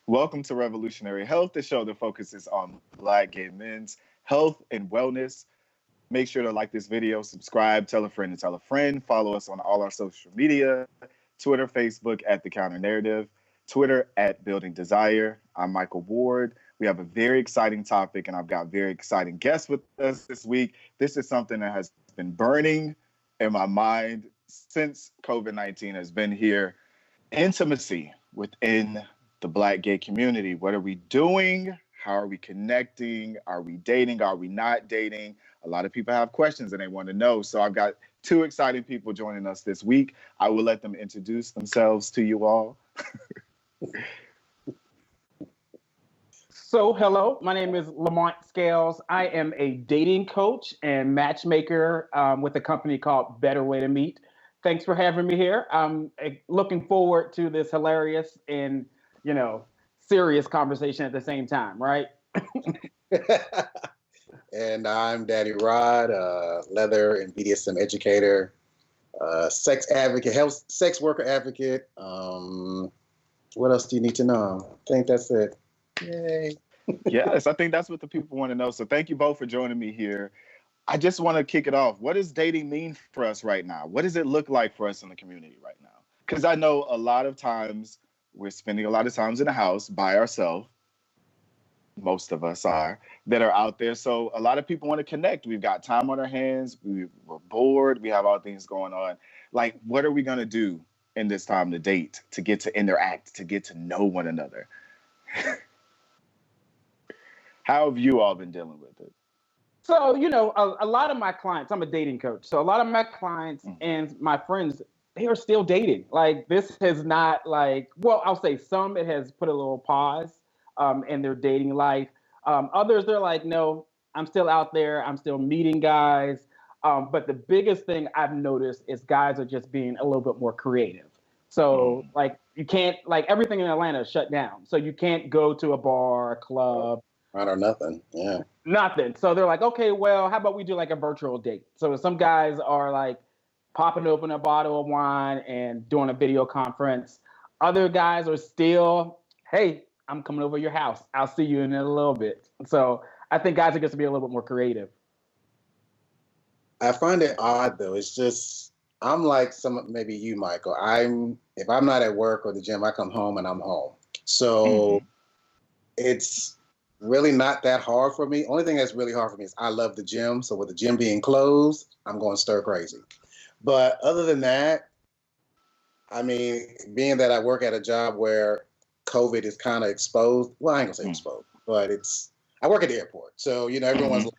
Welcome to Revolutionary Health, the show that focuses on Black gay men's health and wellness. Make sure to like this video, subscribe, tell a friend to tell a friend. Follow us on all our social media, Twitter, Facebook at The Counter Narrative, Twitter at Building Desire. I'm Michael Ward. We have a very exciting topic, and I've got very exciting guests with us this week. This is something that has been burning in my mind since COVID-19 has been here. Intimacy within the Black gay community. What are we doing? How are we connecting? Are we dating? Are we not dating? A lot of people have questions and they want to know. So I've got two exciting people joining us this week. I will let them introduce themselves to you all. So, hello, my name is Lamont Scales. I am a dating coach and matchmaker with a company called Better Way to Meet. Thanks for having me here. I'm looking forward to this hilarious and, serious conversation at the same time, right? And I'm Daddy Rod, leather and BDSM educator, sex advocate, health, sex worker advocate. What else do you need to know? I think that's it. Yay. Yes, I think that's what the people want to know. So thank you both for joining me here. I just want to kick it off. What does dating mean for us right now? What does it look like for us in the community right now? Because I know a lot of times we're spending a lot of times in the house by ourselves. Most of us are that are out there. So a lot of people want to connect. We've got time on our hands. We're bored. We have all things going on. Like, what are we going to do in this time to date, to get to interact, to get to know one another? How have you all been dealing with it? So, a lot of my clients, I'm a dating coach. So a lot of my clients and my friends, they are still dating. Like, this has not I'll say some, it has put a little pause in their dating life. Others, they're like, no, I'm still out there. I'm still meeting guys. But the biggest thing I've noticed is guys are just being a little bit more creative. So you can't, everything in Atlanta is shut down. So you can't go to a bar, a club. Or nothing. Yeah. Nothing. So they're like, okay, well, how about we do like a virtual date? So some guys are like popping open a bottle of wine and doing a video conference. Other guys are still, hey, I'm coming over to your house. I'll see you in a little bit. So I think guys are going to be a little bit more creative. I find it odd though. It's just, I'm like maybe you, Michael. If I'm not at work or the gym, I come home and I'm home. So it's really not that hard for me. Only thing that's really hard for me is I love the gym. So with the gym being closed, I'm going stir crazy. But other than that, I mean, being that I work at a job where COVID is kind of exposed. Well, I ain't gonna say exposed, but I work at the airport. So, everyone's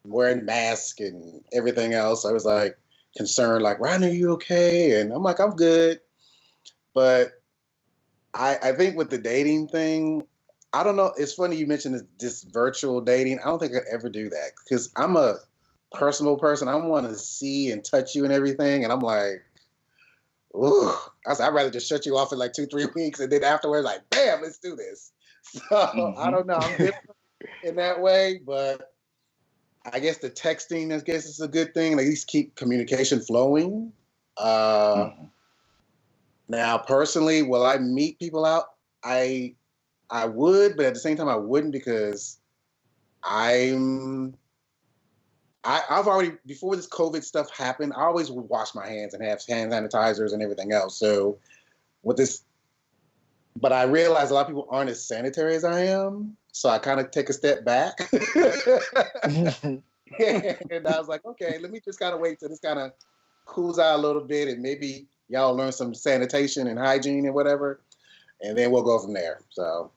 wearing masks and everything else. I was like concerned, like, Ryan, are you okay? And I'm like, I'm good. But I think with the dating thing, I don't know. It's funny you mentioned this virtual dating. I don't think I'd ever do that because I'm a personal person. I want to see and touch you and everything. And I'm like, ooh, I'd rather just shut you off in like 2-3 weeks. And then afterwards, like, bam, let's do this. So I don't know. I'm different in that way. But I guess the texting, is a good thing. At least keep communication flowing. Now, personally, will I meet people out? I would, but at the same time, I wouldn't because I've already, before this COVID stuff happened, I always would wash my hands and have hand sanitizers and everything else. So with this, but I realize a lot of people aren't as sanitary as I am. So I kind of take a step back. And I was like, okay, let me just kind of wait till this kind of cools out a little bit and maybe y'all learn some sanitation and hygiene and whatever. And then we'll go from there. So,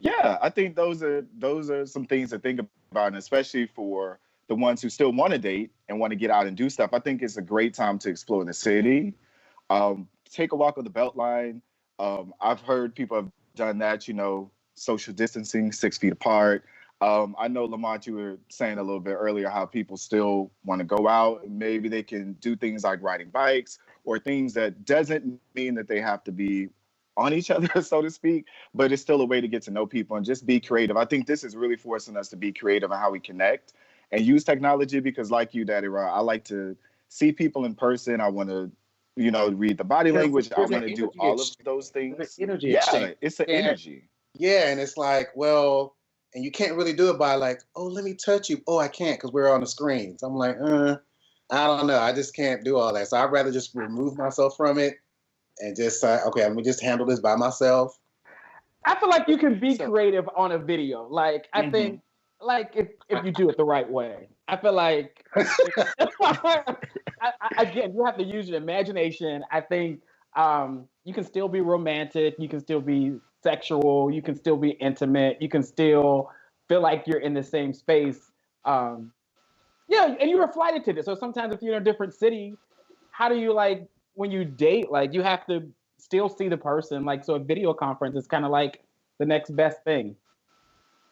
Yeah, I think those are some things to think about, and especially for the ones who still want to date and want to get out and do stuff. I think it's a great time to explore the city. Take a walk on the Beltline. I've heard people have done that, social distancing, 6 feet apart. I know, Lamont, you were saying a little bit earlier how people still want to go out. Maybe they can do things like riding bikes or things that doesn't mean that they have to be on each other, so to speak, but it's still a way to get to know people and just be creative. I think this is really forcing us to be creative in how we connect and use technology because like you, Daddy Ra, I like to see people in person. I want to read the body language. I There's an want to do energy all of exchange. those There's an things. energy Yeah, exchange. it's an energy. Yeah, and it's like, well, and you can't really do it by like, oh, let me touch you. Oh, I can't because we're on the screens. I'm like, I don't know. I just can't do all that. So I'd rather just remove myself from it and just say, okay, let me just handle this by myself. I feel like you can be creative on a video. Like, I think, like, if you do it the right way. I feel like, again, you have to use your imagination. I think you can still be romantic. You can still be sexual. You can still be intimate. You can still feel like you're in the same space. Yeah, and you were flight attendant. So sometimes if you're in a different city, how do you, like, when you date, like, you have to still see the person. Like, so a video conference is kind of like the next best thing.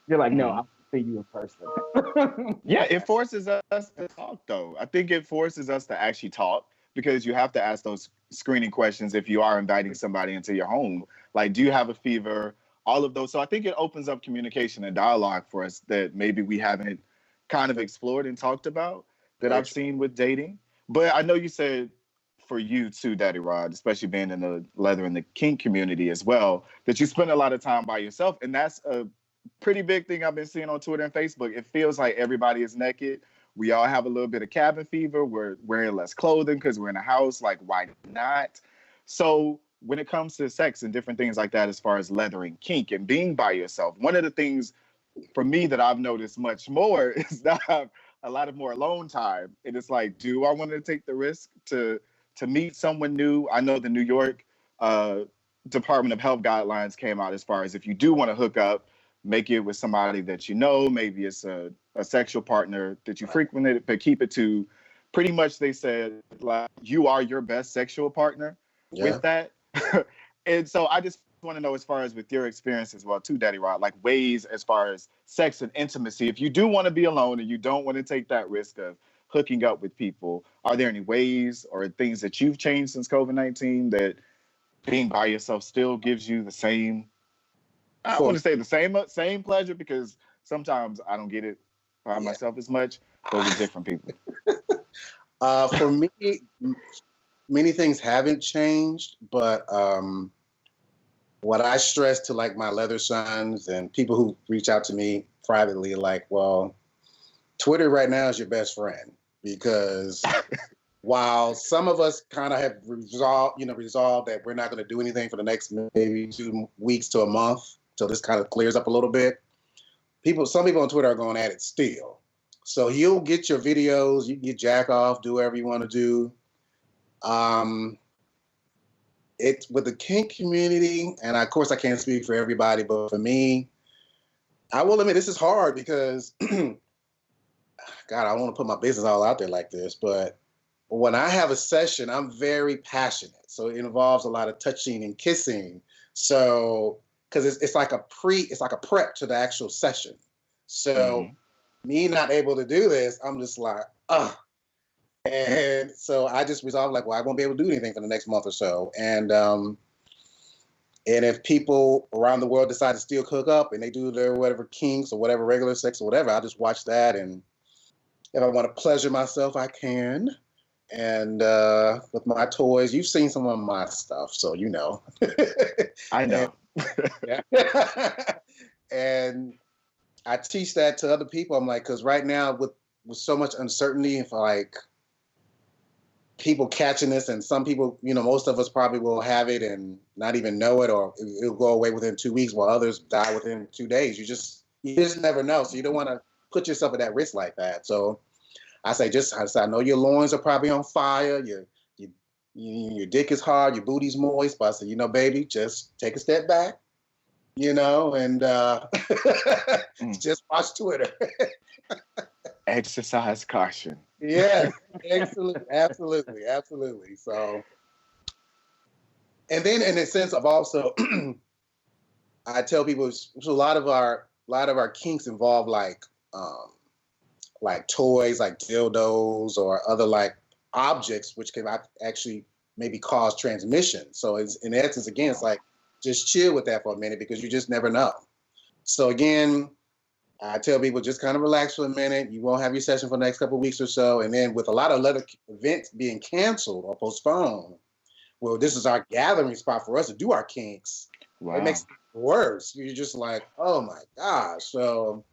You're like, no, I'll see you in person. Yeah, it forces us to talk, though. I think it forces us to actually talk because you have to ask those screening questions if you are inviting somebody into your home. Like, do you have a fever? All of those. So I think it opens up communication and dialogue for us that maybe we haven't kind of explored and talked about that I've seen with dating. But I know you said for you too, Daddy Rod, especially being in the leather and the kink community as well, that you spend a lot of time by yourself. And that's a pretty big thing I've been seeing on Twitter and Facebook. It feels like everybody is naked. We all have a little bit of cabin fever. We're wearing less clothing because we're in a house. Like, why not? So when it comes to sex and different things like that, as far as leather and kink and being by yourself, one of the things for me that I've noticed much more is that I have a lot of more alone time. And it's like, do I want to take the risk to meet someone new? I know the New York Department of Health guidelines came out as far as if you do want to hook up, make it with somebody that you know. Maybe it's a sexual partner that you frequented, but keep it to pretty much, they said, like, you are your best sexual partner with that. And so I just want to know, as far as with your experience as well too, Daddy Rod, like ways as far as sex and intimacy, if you do want to be alone and you don't want to take that risk of hooking up with people, are there any ways or things that you've changed since COVID-19 that being by yourself still gives you the same, I don't want to say the same pleasure, because sometimes I don't get it by myself as much, but with different people? For me, many things haven't changed, but what I stress to, like, my leather sons and people who reach out to me privately, like, well, Twitter right now is your best friend, because while some of us kind of have resolved that we're not going to do anything for the next maybe 2 weeks to a month till this kind of clears up a little bit, some people on Twitter are going at it still. So you'll get your videos, you can get jack off, do whatever you want to do. It's with the kink community, and of course I can't speak for everybody, but for me, I will admit this is hard because, God, I don't want to put my business all out there like this, but when I have a session, I'm very passionate. So it involves a lot of touching and kissing. So, because it's like a prep to the actual session. So me not able to do this, I'm just like, ugh. And so I just resolved, like, well, I won't be able to do anything for the next month or so. And if people around the world decide to still hook up and they do their whatever kinks or whatever regular sex or whatever, I'll just watch that. And if I want to pleasure myself, I can. And with my toys, you've seen some of my stuff, so you know. I know. And I teach that to other people. I'm like, because right now with so much uncertainty, if like people catching this, and some people, most of us probably will have it and not even know it, or it'll go away within 2 weeks, while others die within 2 days. You just never know. So you don't want to put yourself at that risk like that. So I say, I know your loins are probably on fire. Your dick is hard. Your booty's moist. But I say, baby, just take a step back, and just watch Twitter. Exercise caution. Yeah, absolutely. So, and then in a sense of also, I tell people, so a lot of our kinks involve like toys, like dildos or other like objects, which can actually maybe cause transmission. So it's, in essence, again, it's like, just chill with that for a minute, because you just never know. So again, I tell people, just kind of relax for a minute. You won't have your session for the next couple of weeks or so. And then with a lot of leather events being canceled or postponed, well, this is our gathering spot for us to do our kinks. Wow. It makes it worse. You're just like, oh my gosh. So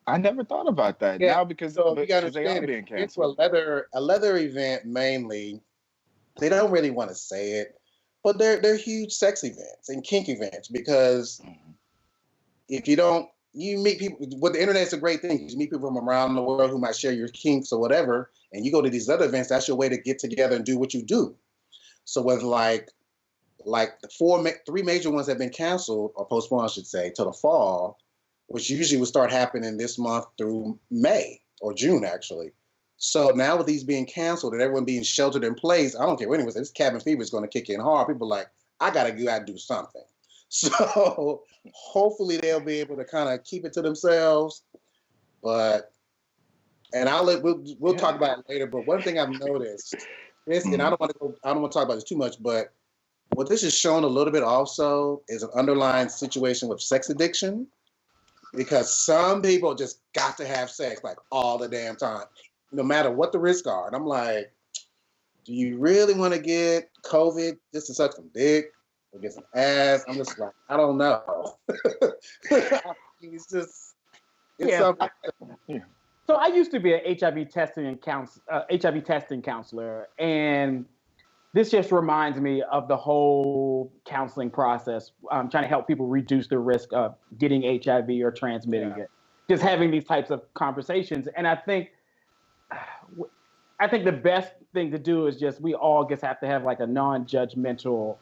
I never thought about that now because so you gotta they are understand, being if it's canceled. a leather event mainly, they don't really want to say it, but they're huge sex events and kink events because if you meet people. With the internet's a great thing. You meet people from around the world who might share your kinks or whatever, and you go to these other events. That's your way to get together and do what you do. So with like the three major ones have been canceled or postponed, I should say, till the fall, which usually would start happening this month through May or June, actually. So now with these being canceled and everyone being sheltered in place, I don't care what anyone says, this cabin fever is going to kick in hard. People are like, I got to go out and do something. So hopefully they'll be able to kind of keep it to themselves. But, and we'll talk about it later. But one thing I've noticed, and I don't want to talk about this too much, but what this has shown a little bit also is an underlying situation with sex addiction, because some people just got to have sex like all the damn time, no matter what the risks are. And I'm like, do you really want to get COVID just to suck some dick or get some ass? I'm just like, I don't know. It's just, it's something. So I used to be an HIV testing counselor, and this just reminds me of the whole counseling process, trying to help people reduce the risk of getting HIV or transmitting it. Just having these types of conversations. And I think the best thing to do is just, we all just have to have like a non-judgmental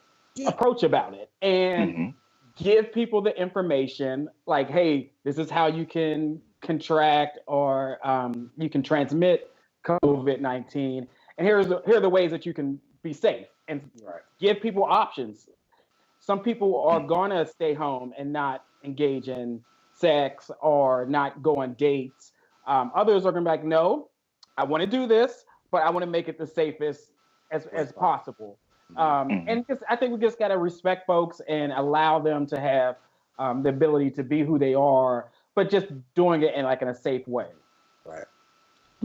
approach about it and give people the information like, hey, this is how you can contract or you can transmit COVID-19. And here are the ways that you can be safe, and give people options. Some people are gonna stay home and not engage in sex or not go on dates. Others are gonna be like, no, I want to do this, but I want to make it the safest as possible. And I think we just gotta respect folks and allow them to have the ability to be who they are, but just doing it in a safe way. Right.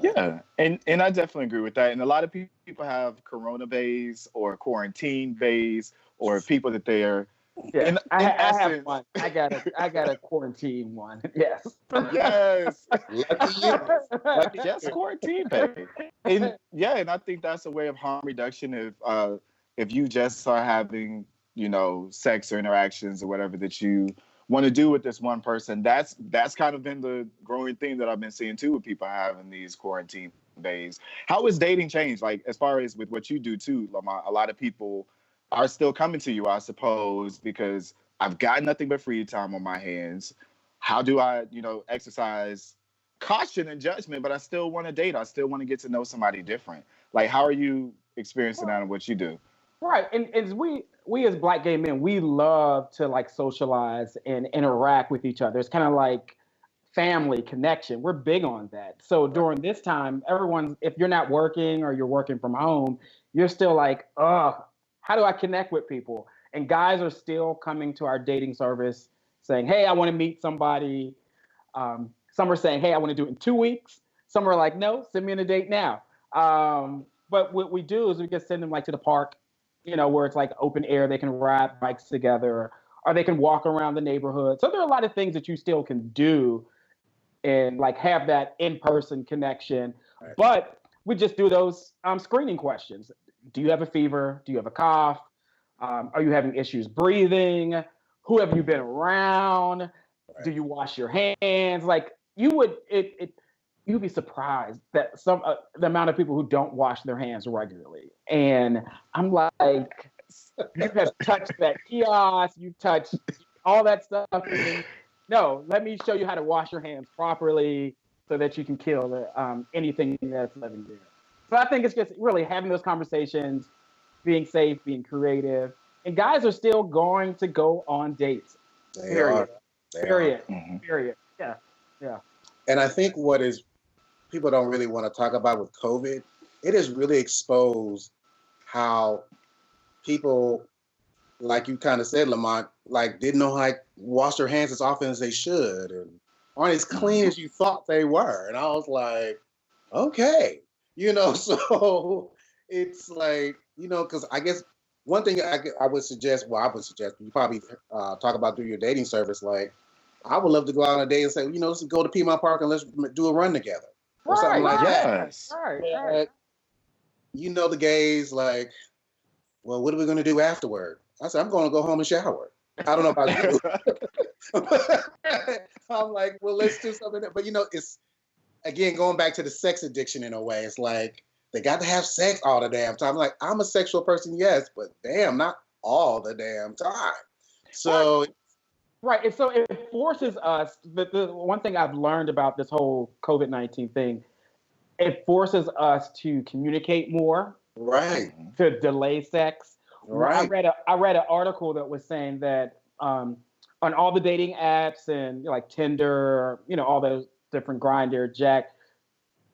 Yeah, and I definitely agree with that. And a lot of people have corona bays or quarantine bays or people that they are. Yeah, I have one. I got a quarantine one. Yes. Yes. Lucky you. Yes, quarantine bay. And I think that's a way of harm reduction if you just are having, sex or interactions or whatever that you want to do with this one person. That's kind of been the growing thing that I've been seeing too, with people having these quarantine bays. How has dating changed? Like, as far as with what you do too, Lamont, a lot of people are still coming to you, I suppose, because I've got nothing but free time on my hands. How do I, exercise caution and judgment, but I still want to date. I still want to get to know somebody different. Like, how are you experiencing that in what you do? Right. And as we as Black gay men, we love to socialize and interact with each other. It's kind of like family connection. We're big on that. So during this time, if you're not working or you're working from home, you're still like, how do I connect with people? And guys are still coming to our dating service saying, hey, I want to meet somebody. Some are saying, hey, I want to do it in 2 weeks. Some are like, no, send me on a date now. But what we do is we just send them to the park, where it's open air. They can ride bikes together, or they can walk around the neighborhood. So there are a lot of things that you still can do and have that in-person connection. Right. But we just do those screening questions. Do you have a fever? Do you have a cough? Are you having issues breathing? Who have you been around? Right. Do you wash your hands? You'd be surprised that the amount of people who don't wash their hands regularly. And I'm like, you have touched that kiosk, you touched all that stuff. And then, no, let me show you how to wash your hands properly so that you can kill anything that's living there. So I think it's just really having those conversations, being safe, being creative. And guys are still going to go on dates. Period. Period. Yeah. And I think what is people don't really want to talk about with COVID, it has really exposed how people, like you kind of said, Lamont, didn't know how to wash their hands as often as they should and aren't as clean as you thought they were. And I was like, okay, so it's because I guess one thing I would suggest, you probably talk about through your dating service. Like, I would love to go out on a date and say, let's go to Piedmont Park and let's do a run together or something like that. Yes. Right. The gays like, well, what are we going to do afterward? I said, I'm going to go home and shower. I don't know about you. I'm like, well, let's do something. But it's again going back to the sex addiction in a way. It's like they got to have sex all the damn time. Like, I'm a sexual person, yes, but damn, not all the damn time. So right, and so it forces us. The one thing I've learned about this whole COVID-19 thing, it forces us to communicate more. Right. To delay sex. Right. I read an article that was saying that on all the dating apps and like Tinder, all those different Grindr, Jack,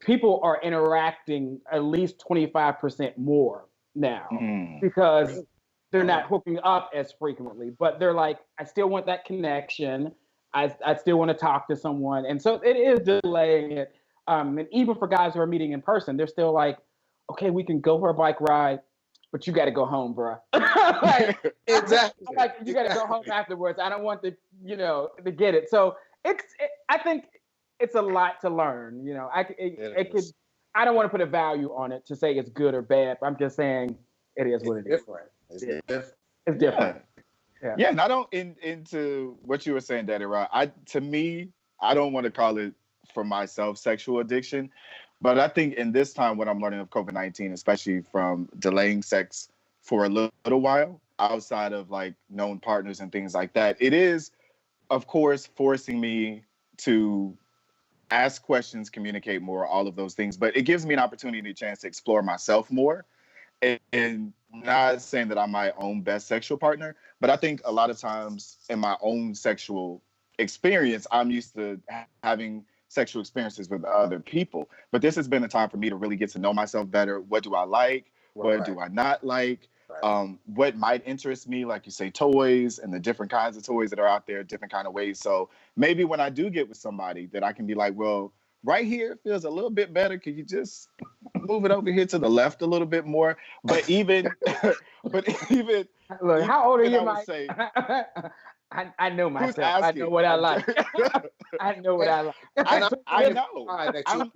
people are interacting at least 25% more now because they're not hooking up as frequently. But they're like, I still want that connection. I still want to talk to someone, and so it is delaying it. And even for guys who are meeting in person, they're still like, okay, we can go for a bike ride, but you got to go home, bro. Exactly. Like, you got to go home afterwards. I don't want to get it. So I think it's a lot to learn. I don't want to put a value on it to say it's good or bad. But I'm just saying it is what it is. It's different. It's different. Yeah. And I don't into what you were saying, Daddy Rod. To me, I don't want to call it for myself sexual addiction. But I think in this time, when I'm learning of COVID-19, especially from delaying sex for a little while, outside of like known partners and things like that, it is, of course, forcing me to ask questions, communicate more, all of those things. But it gives me an opportunity, a chance to explore myself more. And not saying that I'm my own best sexual partner, but I think a lot of times in my own sexual experience, I'm used to having sexual experiences with other people. But this has been a time for me to really get to know myself better. What do I like? What do I not like? What might interest me, like you say, toys and the different kinds of toys that are out there, different kind of ways. So maybe when I do get with somebody that I can be like, well, right here feels a little bit better. Could you just move it over here to the left a little bit more? But even look, how old are you, I would Mike? say, I know myself. I know what I like. I know what I like. I know.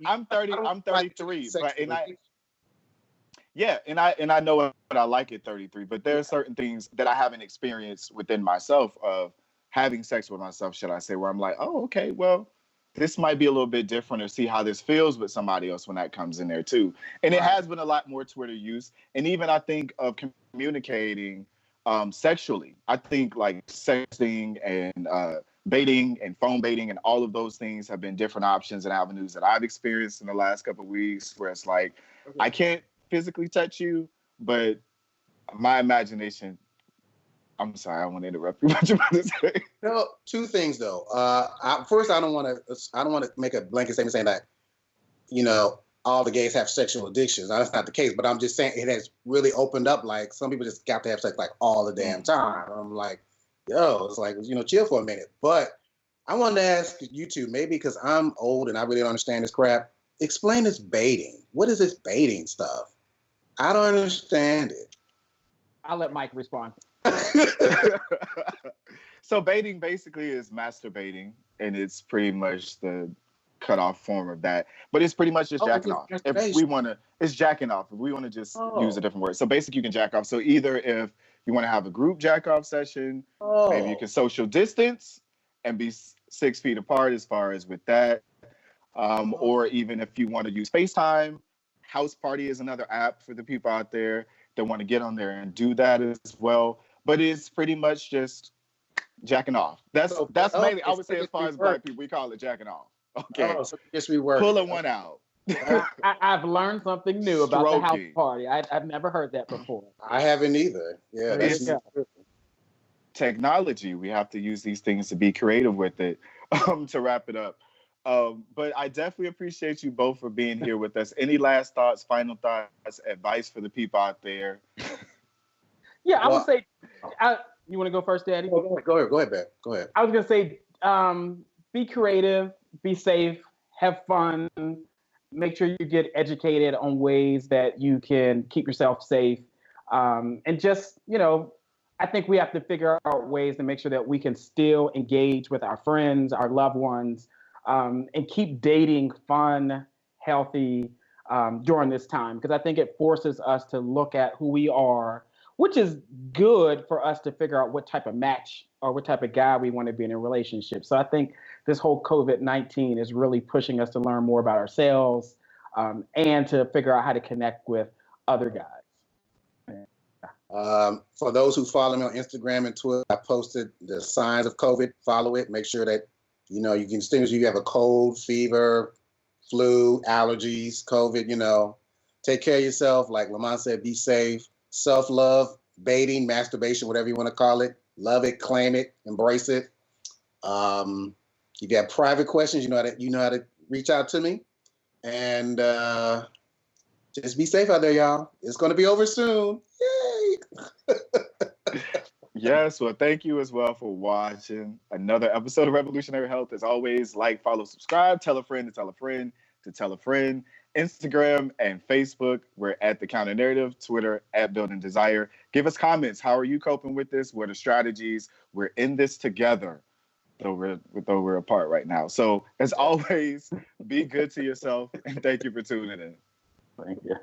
I'm 30. I'm 33. But and I know what I like at 33. But there are certain things that I haven't experienced within myself of having sex with myself, should I say, where I'm like, oh, okay, well, this might be a little bit different, or see how this feels with somebody else when that comes in there too. And it has been a lot more Twitter use, and even I think of communicating sexually. I think like sexting and baiting and phone baiting and all of those things have been different options and avenues that I've experienced in the last couple of weeks, where it's like, I can't physically touch you, but my imagination. I'm sorry, I want to interrupt you. What you about to say? No, two things though. First, I don't want to make a blanket statement saying that, all the gays have sexual addictions. Now, that's not the case, but I'm just saying it has really opened up. Like, some people just got to have sex like all the damn time. I'm like, yo, it's like, chill for a minute. But I wanted to ask you two, maybe because I'm old and I really don't understand this crap. Explain this baiting. What is this baiting stuff? I don't understand it. I'll let Mike respond. So baiting basically is masturbating, and it's pretty much the cut off form of that. But it's pretty much just jacking off. If we want to, it's jacking off. If we want to just use a different word. So basically you can jack off. So either if you want to have a group jack off session, maybe you can social distance and be 6 feet apart as far as with that. Or even if you want to use FaceTime, House Party is another app for the people out there that want to get on there and do that as well. But it's pretty much just jacking off. That's mainly, I would say, as far as Black people, we call it jacking off. Okay. So just rework. Pulling one out. I've learned something new about the house party. I've never heard that before. I haven't either. Yeah. That's technology. We have to use these things to be creative with it. To wrap it up. But I definitely appreciate you both for being here with us. Any last thoughts, final thoughts, advice for the people out there? Yeah, I would say, you want to go first, Daddy? Go ahead, Ben. Go ahead. I was going to say, be creative, be safe, have fun, make sure you get educated on ways that you can keep yourself safe. And just, I think we have to figure out ways to make sure that we can still engage with our friends, our loved ones, and keep dating fun, healthy during this time. Because I think it forces us to look at who we are, which is good for us to figure out what type of match or what type of guy we want to be in a relationship. So I think this whole COVID-19 is really pushing us to learn more about ourselves and to figure out how to connect with other guys. For those who follow me on Instagram and Twitter, I posted the signs of COVID. Follow it. Make sure that, you can distinguish if you have a cold, fever, flu, allergies, COVID, take care of yourself. Like Lamont said, be safe. Self-love, baiting, masturbation, whatever you want to call it. Love it, claim it, embrace it. If you have private questions, you know how to reach out to me. And just be safe out there, y'all. It's going to be over soon. Yay! Yes, well, thank you as well for watching another episode of Revolutionary Health. As always, like, follow, subscribe, tell a friend to tell a friend to tell a friend. Instagram and Facebook, we're at The Counter Narrative. Twitter, at Building Desire. Give us comments. How are you coping with this? What are strategies? We're in this together, though we're apart right now. So, as always, be good to yourself, and thank you for tuning in. Thank you.